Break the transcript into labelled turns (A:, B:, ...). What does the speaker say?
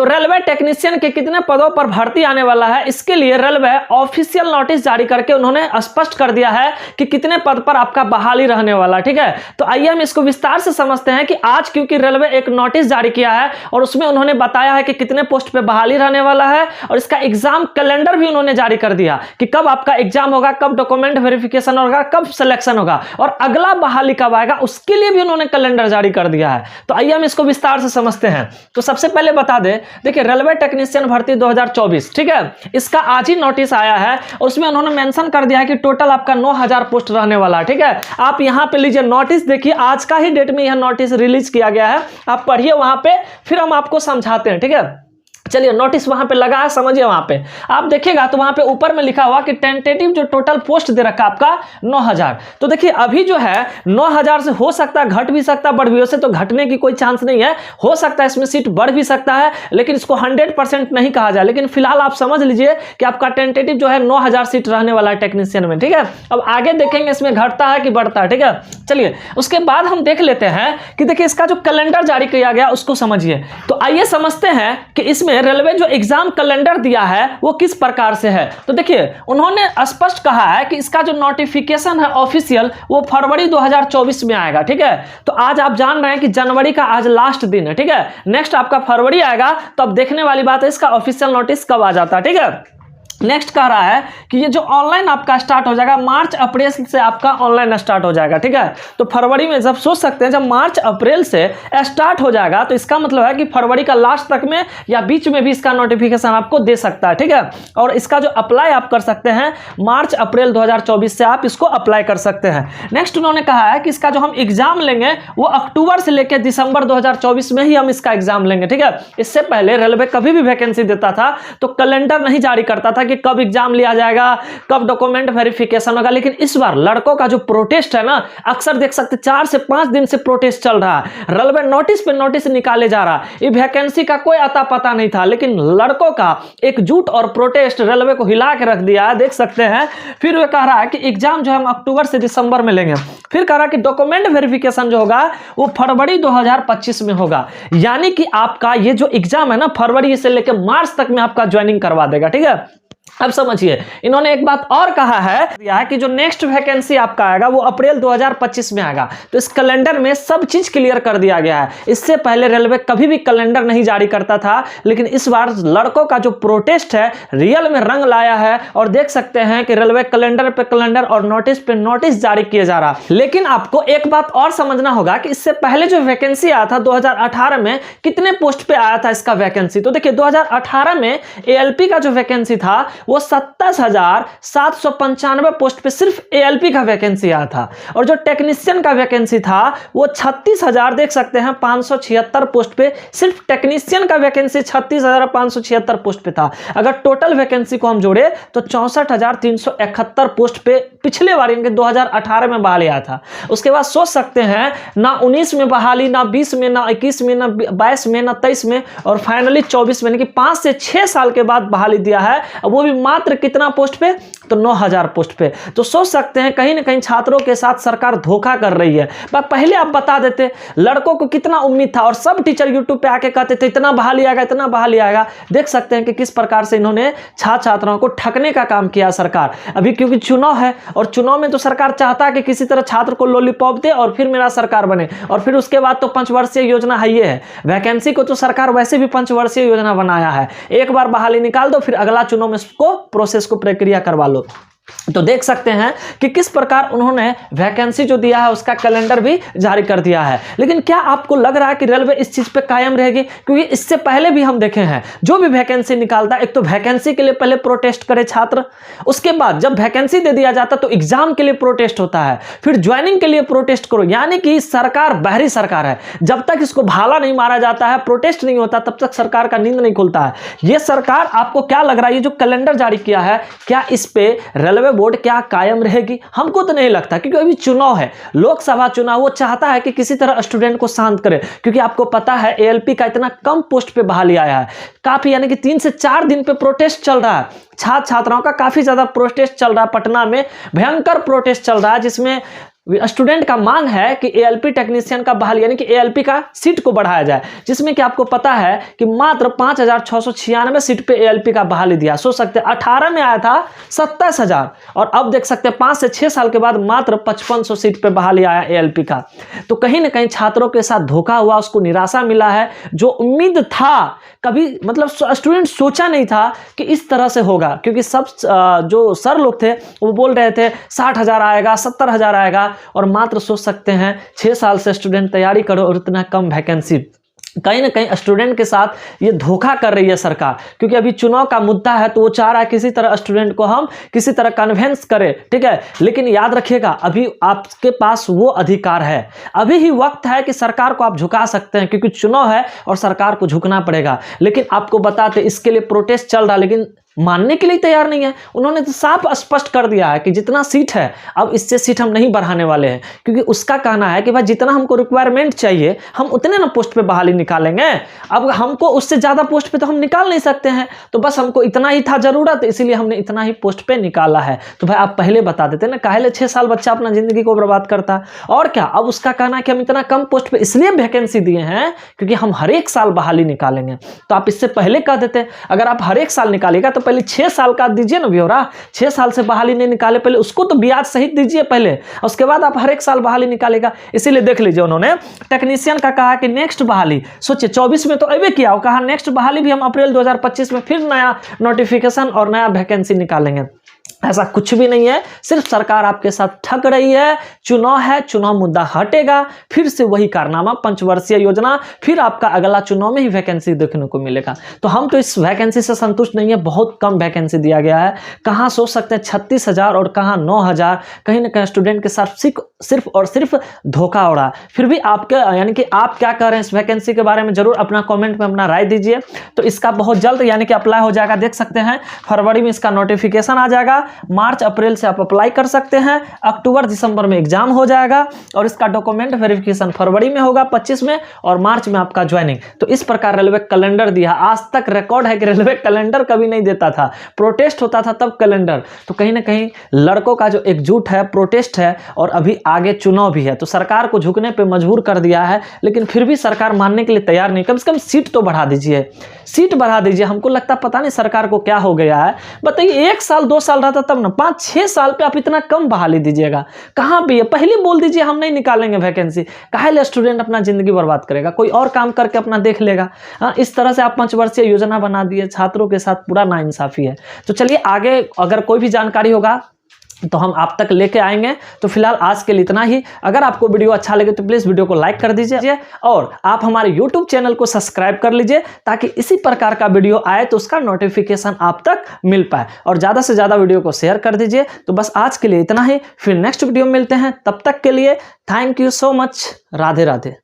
A: तो railway technician के कितने पदों पर भर्ती आने वाला है, इसके लिए रेलवे ऑफिशियल नोटिस जारी करके उन्होंने स्पष्ट कर दिया है कि कितने पद पर आपका बहाली रहने वाला। ठीक है, तो आइए हम इसको विस्तार से समझते हैं कि आज क्योंकि रेलवे एक नोटिस जारी किया है और उसमें उन्होंने बताया है कि कितने पोस्ट पे बहाली रहने वाला है, और इसका एग्जाम कैलेंडर भी उन्होंने जारी कर दिया कि कब आपका एग्जाम होगा, कब डॉक्यूमेंट वेरिफिकेशन होगा, कब सिलेक्शन होगा, और अगला बहाली कब आएगा उसके लिए भी उन्होंने कैलेंडर जारी कर दिया है। तो आइए हम इसको विस्तार से समझते हैं। तो सबसे पहले बता दें, देखिए रेलवे टेक्नीशियन भर्ती 2024, ठीक है, इसका आज ही नोटिस आया है और उसमें उन्होंने मेंशन कर दिया है कि टोटल आपका 9000 पोस्ट रहने वाला है। ठीक है, आप यहां पे लीजिए नोटिस, देखिए आज का ही डेट में यह नोटिस रिलीज किया गया है, आप पढ़िए वहां पे, फिर हम आपको समझाते हैं। ठीक है, चलिए नोटिस वहां पे लगा है, समझिए। वहां पे आप देखिएगा तो वहां पे ऊपर में लिखा हुआ कि टेंटेटिव जो टोटल पोस्ट दे रखा आपका 9000। तो देखिए अभी जो है 9000 से हो सकता है घट भी सकता है, बढ़ भी, वैसे तो घटने की कोई चांस नहीं है, हो सकता है इसमें सीट बढ़ भी सकता है, लेकिन इसको 100% नहीं कहा जाए। लेकिन फिलहाल आप समझ लीजिए कि आपका टेंटेटिव जो है 9000 सीट रहने वाला है टेक्नीशियन में। ठीक है, अब आगे देखेंगे इसमें घटता है कि बढ़ता है। ठीक है, चलिए उसके बाद हम देख लेते हैं कि देखिए इसका जो कैलेंडर जारी किया गया उसको समझिए। तो आइए समझते हैं कि इसमें रेलवे जो एग्जाम कैलेंडर दिया है वो किस प्रकार से है। तो देखिए उन्होंने स्पष्ट कहा है कि इसका जो नोटिफिकेशन है ऑफिशियल वो फरवरी 2024 में आएगा। ठीक है, तो आज आप जान रहे हैं कि जनवरी का आज लास्ट दिन है। ठीक है, नेक्स्ट आपका फरवरी आएगा, तो अब देखने वाली बात है इसका ऑफिशियल नोटिस कब आ जाता है। ठीक है, नेक्स्ट कह रहा है कि ये जो ऑनलाइन आपका स्टार्ट हो जाएगा मार्च अप्रैल से आपका ऑनलाइन स्टार्ट हो जाएगा। ठीक है, तो फरवरी में जब सोच सकते हैं जब मार्च अप्रैल से स्टार्ट हो जाएगा तो इसका मतलब है कि फरवरी का लास्ट तक में या बीच में भी इसका नोटिफिकेशन आपको दे सकता है। ठीक है, और इसका जो अप्लाई आप कर सकते हैं मार्च अप्रैल 2024 से आप इसको अप्लाई कर सकते हैं। नेक्स्ट उन्होंने कहा है कि इसका जो हम एग्जाम लेंगे वो अक्टूबर से लेकर दिसंबर 2024 में ही हम इसका एग्जाम लेंगे। ठीक है, इससे पहले रेलवे कभी भी वैकेंसी देता था तो कैलेंडर नहीं जारी करता था कि कब एग्जाम लिया जाएगा, कब डॉक्यूमेंट वेरिफिकेशन होगा। लेकिन इस बार लड़कों का जो प्रोटेस्ट है ना, अक्सर देख सकते 4 से 5 दिन से प्रोटेस्ट चल रहा है, रेलवे नोटिस पे नोटिस निकाले जा रहा है, ये वैकेंसी का कोई अता पता नहीं था, लेकिन लड़कों का एकजुट और प्रोटेस्ट रेलवे को हिला के रख दिया है, देख सकते हैं। फिर वे कह रहा है कि एग्जाम जो है हम अक्टूबर से दिसंबर में लेंगे, फिर कह रहा है कि डॉक्यूमेंट वेरिफिकेशन जो होगा वो फरवरी 2025 में होगा, यानी कि आपका ये जो एग्जाम है ना फरवरी से लेकर मार्च तक में आपका ज्वाइनिंग करवा देगा। ठीक है, अब समझिए इन्होंने एक बात और कहा है कि जो नेक्स्ट वैकेंसी आपका आएगा वो अप्रैल 2025 में आएगा। तो इस कैलेंडर में सब चीज क्लियर कर दिया गया है। इससे पहले रेलवे कभी भी कैलेंडर नहीं जारी करता था, लेकिन इस बार लड़कों का जो प्रोटेस्ट है रियल में रंग लाया है, और देख सकते हैं कि रेलवे कैलेंडर पे कैलेंडर और नोटिस पे नोटिस जारी किए जा रहा है। लेकिन आपको एक बात और समझना होगा कि इससे पहले जो वैकेंसी आया था 2018 में कितने पोस्ट पे आया था इसका वैकेंसी। तो देखिए 2018 में एएलपी का जो वैकेंसी था वो 27,795 पोस्ट पे सिर्फ एएलपी का वैकेंसी आया था, और जो टेक्नीशियन का वैकेंसी था वो 36,000 देख सकते हैं 576 पोस्ट पे, सिर्फ टेक्नीशियन का वैकेंसी 36,576 पोस्ट पे था। अगर टोटल वैकेंसी को हम जोड़े तो 64,371 पोस्ट पे पिछले बार इनके 2018 में बहाली आया था। उसके बाद सोच सकते हैं ना 19 में बहाली, ना 20 में, ना 21 में, ना 22 में, ना 23 में, और फाइनली 24 में, यानी कि 5 से 6 साल के बाद बहाली दिया है, वो भी मात्र कितना पोस्ट पे, तो 9000 पोस्ट पे। तो सोच सकते हैं कहीं ना कहीं छात्रों के साथ सरकार धोखा कर रही है। पहले आप बता देते, लड़कों को कितना उम्मीद था, और सब टीचर यूट्यूब पे आके कहते थे इतना बहाली आएगा, इतना बहाली आएगा। देख सकते हैं कि किस प्रकार से इन्होंने छात्र छात्राओं को ठगने का काम किया सरकार। अभी क्योंकि चुनाव है, और चुनाव में तो सरकार चाहता है कि किसी तरह छात्र को लॉलीपॉप दे और फिर मेरा सरकार बने, और फिर उसके बाद तो 5 वर्षीय योजना है। ये है वैकेंसी को तो सरकार वैसे भी 5 वर्षीय योजना बनाया है, एक बार बहाली निकाल दो, फिर अगला चुनाव में को प्रोसेस को प्रक्रिया करवा लो। तो देख सकते हैं कि किस प्रकार उन्होंने वैकेंसी जो दिया है उसका कैलेंडर भी जारी कर दिया है। लेकिन क्या आपको लग रहा है कि रेलवे इस चीज पे कायम रहेगी? क्योंकि इससे पहले भी हम देखे हैं जो भी वैकेंसी निकालता है, एक तो वैकेंसी के लिए पहले प्रोटेस्ट करे छात्र, उसके बाद जब वैकेंसी दे दिया जाता तो एग्जाम के लिए प्रोटेस्ट होता है, फिर ज्वाइनिंग के लिए प्रोटेस्ट करो। यानी कि सरकार बहरी सरकार है, जब तक इसको भाला नहीं मारा जाता है, प्रोटेस्ट नहीं होता, तब तक सरकार का नींद नहीं खुलता है। यह सरकार, आपको क्या लग रहा है ये जो कैलेंडर जारी किया है, क्या इस पे रेलवे बोर्ड क्या कायम रहेगी? हमको तो नहीं लगता, क्योंकि अभी चुनाव है, लोकसभा चुनाव, वो चाहता है कि किसी तरह स्टूडेंट को शांत करे। क्योंकि आपको पता है एएलपी का इतना कम पोस्ट पे बहाली आया है, काफी, यानी कि 3 से 4 दिन पे प्रोटेस्ट चल रहा है, छात्र छात्राओं का काफी ज्यादा प्रोटेस्ट चल रहा है। पटना में भयंकर प्रोटेस्ट चल रहा है, जिसमें स्टूडेंट का मांग है कि एएलपी टेक्नीशियन का बहाली यानी कि एएलपी का सीट को बढ़ाया जाए, जिसमें कि आपको पता है कि मात्र 5,696 सीट पे एएलपी का बहाली दिया। सोच सकते हैं 18 में आया था 27,000 और अब देख सकते हैं 5 से 6 साल के बाद मात्र 5500 सीट पे बहाली आया एएलपी का। तो कहीं ना कहीं छात्रों के साथ धोखा हुआ, उसको निराशा मिला है। जो उम्मीद था, कभी मतलब स्टूडेंट सोचा नहीं था कि इस तरह से होगा, क्योंकि सब जो सर लोग थे वो बोल रहे थे 60,000 आएगा, 70,000 आएगा और मात्र सोच सकते हैं 6 साल से स्टूडेंट तैयारी करो और इतना कम वैकेंसी। कहीं ना कहीं स्टूडेंट के साथ ये धोखा कर रही है सरकार, क्योंकि अभी चुनाव का मुद्दा है तो वो चाह रहा है किसी तरह स्टूडेंट को हम किसी तरह कन्विंस करें, ठीक है। लेकिन याद रखिएगा अभी आपके पास वो अधिकार है, अभी ही वक्त है कि सरकार को आप झुका सकते हैं, क्योंकि चुनाव है और सरकार को झुकना पड़ेगा। लेकिन आपको बताते इसके लिए प्रोटेस्ट चल रहा, लेकिन मानने के लिए तैयार नहीं है। उन्होंने तो साफ स्पष्ट कर दिया है कि जितना सीट है अब इससे सीट हम नहीं बढ़ाने वाले हैं, क्योंकि उसका कहना है कि भाई जितना हमको रिक्वायरमेंट चाहिए हम उतने ना पोस्ट पे बहाली निकालेंगे, अब हमको उससे ज़्यादा पोस्ट पे तो हम निकाल नहीं सकते हैं, तो बस हमको इतना ही था ज़रूरत, इसीलिए हमने इतना ही पोस्ट पे निकाला है। तो भाई आप पहले बता देते ना, काहे 6 साल बच्चा अपना ज़िंदगी को बर्बाद करता। और क्या, अब उसका कहना है कि हम इतना कम पोस्ट पर इसलिए वैकेंसी दिए हैं क्योंकि हम हर एक साल बहाली निकालेंगे। तो आप इससे पहले कह देते, अगर आप हर एक साल निकालेगा तो पहले 6 साल का दीजिए ना ब्यौरा। 6 साल से बहाली नहीं निकाले, पहले उसको तो ब्याज सहित दीजिए पहले, उसके बाद आप हर एक साल बहाली निकालेगा। इसीलिए देख लीजिए उन्होंने टेक्नीशियन का कहा कि नेक्स्ट बहाली, सोचिए 24 में तो अभी किया, कहा नेक्स्ट बहाली भी हम अप्रैल 2025 में फिर नया नोटिफिकेशन और नया वैकेंसी निकालेंगे। ऐसा कुछ भी नहीं है, सिर्फ सरकार आपके साथ ठग रही है। चुनाव है, चुनाव मुद्दा हटेगा, फिर से वही कारनामा, पंचवर्षीय योजना, फिर आपका अगला चुनाव में ही वैकेंसी देखने को मिलेगा। तो हम तो इस वैकेंसी से संतुष्ट नहीं है, बहुत कम वैकेंसी दिया गया है। कहाँ सोच सकते हैं 36,000 और कहाँ 9,000, कहीं ना कहीं स्टूडेंट के साथ सिर्फ और सिर्फ धोखा हो रहा। फिर भी आपके यानी कि आप क्या कर रहे हैं इस वैकेंसी के बारे में जरूर अपना कॉमेंट में अपना राय दीजिए। तो इसका बहुत जल्द यानी कि अप्लाई हो जाएगा, देख सकते हैं फरवरी में इसका नोटिफिकेशन आ जाएगा, मार्च अप्रैल से आप अप्लाई कर सकते हैं, अक्टूबर दिसंबर में एग्जाम हो जाएगा और इसका डॉक्यूमेंट वेरिफिकेशन फरवरी में होगा 25 में और मार्च में आपका ज्वाइनिंग। तो इस प्रकार रेलवे कैलेंडर दिया। आज तक रिकॉर्ड है कि रेलवे कैलेंडर कभी नहीं देता था, प्रोटेस्ट होता था तब कैलेंडर। तो कहीं ना कहीं लड़कों का जो एकजुट है, प्रोटेस्ट है और अभी आगे चुनाव भी है, तो सरकार को झुकने पर मजबूर कर दिया है। लेकिन फिर भी सरकार मानने के लिए तैयार नहीं। कम से कम सीट तो बढ़ा दीजिए, सीट बढ़ा दीजिए। हमको लगता पता नहीं सरकार को क्या हो गया है, बताइए 1 साल 2 साल रहता तब ना, 5-6 साल पे आप इतना कम बहाली दीजिएगा। कहाँ पे है, पहले बोल दीजिए हम नहीं निकालेंगे वैकेंसी, काहे स्टूडेंट अपना जिंदगी बर्बाद करेगा, कोई और काम करके अपना देख लेगा। हाँ, इस तरह से आप पंचवर्षीय योजना बना दिए, छात्रों के साथ पूरा नाइंसाफी है। तो चलिए आगे अगर कोई भी जानकारी होगा तो हम आप तक लेके आएंगे। तो फिलहाल आज के लिए इतना ही। अगर आपको वीडियो अच्छा लगे तो प्लीज़ वीडियो को लाइक कर दीजिए और आप हमारे यूट्यूब चैनल को सब्सक्राइब कर लीजिए, ताकि इसी प्रकार का वीडियो आए तो उसका नोटिफिकेशन आप तक मिल पाए, और ज़्यादा से ज़्यादा वीडियो को शेयर कर दीजिए। तो बस आज के लिए इतना ही, फिर नेक्स्ट वीडियो में मिलते हैं। तब तक के लिए thank you so much. Radhe Radhe.